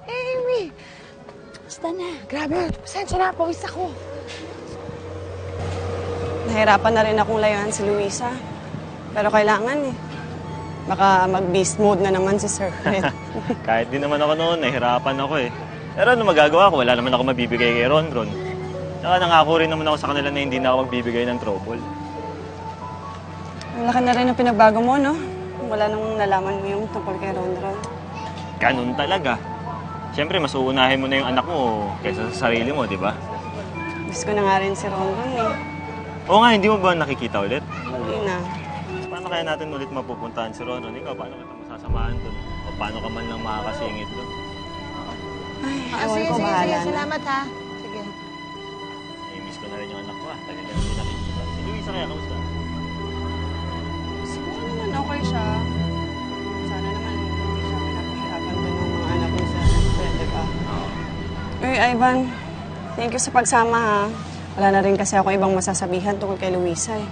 Amy! Basta na. Grabe, pasensya na. Pawis ako. Nahirapan na rin akong layuan si Luisa. Pero kailangan eh. Baka mag-beast mode na naman si Sir Fred. Kahit din naman ako noon, nahirapan ako eh. Pero ano magagawa ko? Wala naman ako mabibigay kay Ron. Tsaka nangako rin naman ako sa kanila na hindi na ako magbibigay ng trouble. Ang laki na rin ang pinagbago mo, no? Wala nang nalaman mo yung tungkol kay Ron. Ganun talaga. Siyempre, mas uunahin mo na yung anak mo kaysa sa sarili mo, di ba? Gusto ko na nga rin si Ron eh. Oo nga, hindi mo ba nakikita ulit? Hindi na. Paano kaya natin ulit mapupuntahan si Ron? Ikaw, paano kita masasamahan doon? O paano ka man lang makakasingit doon? Ay, ewan ko, bahala na. Salamat ha. Sige. Miss ko na rin yung anak ko Tagal na hindi nakikita. Si Luisa kaya, kamusta? Siguro naman okay siya. Sana naman hindi siya pinapahirapan doon ng mga anak ko sa Fred, di ba? Uy, Ivan, thank you sa pagsama ha. Wala na rin kasi ako ibang masasabihan tungkol kay Luisa eh.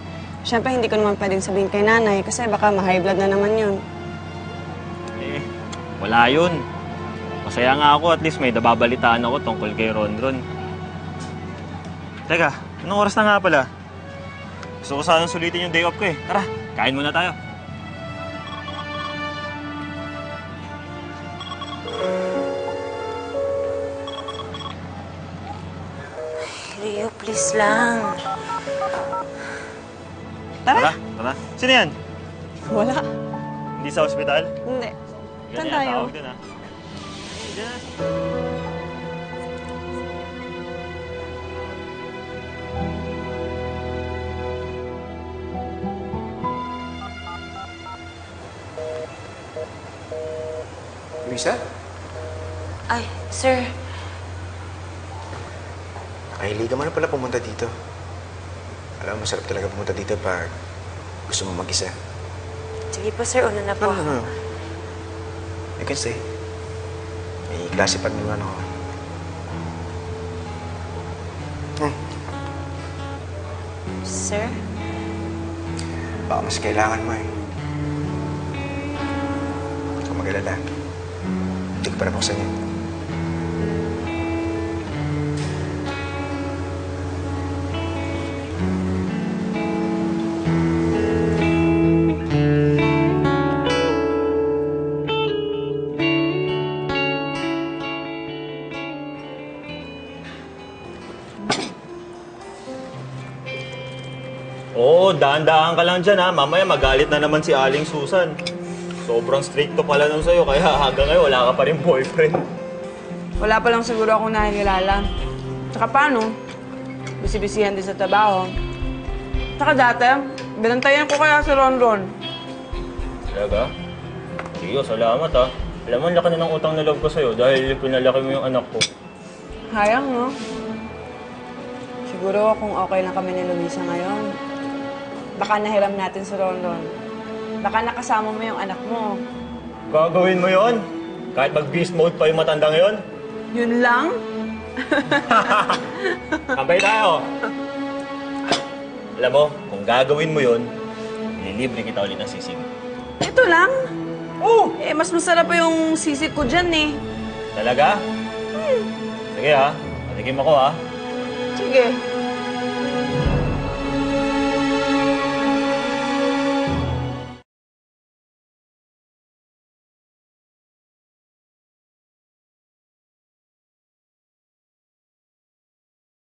Siyempre, hindi ko naman pwedeng sabihin kay nanay kasi baka ma-high blood na naman yun. Wala yun. Masaya nga ako, at least may nababalitaan ako tungkol kay Ron. Teka, anong oras na nga pala? Gusto ko sanang sulitin yung day off ko eh. Tara, kain muna tayo. Rio, please lang. Tara! Tara. Sino yan? Wala. Hindi sa ospital? Hindi. Saan Yan, tayo? tawag din ah. Diyan. Luisa? Ay, sir. Nakahili ka man na pala pumunta dito. Alam mo, masarap talaga pumunta dito pag gusto mo mag-isa. Sige po, sir. Una na po. No. You can stay. May klase pa naman ako. Sir? Baka mas kailangan mo eh. Huwag kang mag-alala. Hindi ko pa nabuksan yan. Oo, dahan-dahan ka lang dyan ha. Mamaya magalit na naman si Aling Susan. Sobrang stricto pala nun sa'yo, kaya hanggang ngayon wala ka pa rin boyfriend. Wala pa lang siguro akong nakikilala. Tsaka paano? Bisi-bisihan din sa trabaho. Tsaka dati, binantayan ko kaya si Ron. Talaga? Tiyo, salamat ha. Alam mo, laki na ng utang na loob ko sa'yo dahil pinalaki mo yung anak ko. Hayang, no? Siguro kung okay lang kami ni Luisa ngayon, baka nahiram natin si Ron. Baka nakasama mo yung anak mo. Gagawin mo yon? Kahit mag-beast mode pa yung matanda ngayon? Yun lang? Kampay tayo! Alam mo, kung gagawin mo yon, ililibre kita ulit ng sisig. Ito lang? Oo! Eh, mas masarap pa yung sisig ko dyan eh. Talaga? Sige ha, patikim ako ha. Sige.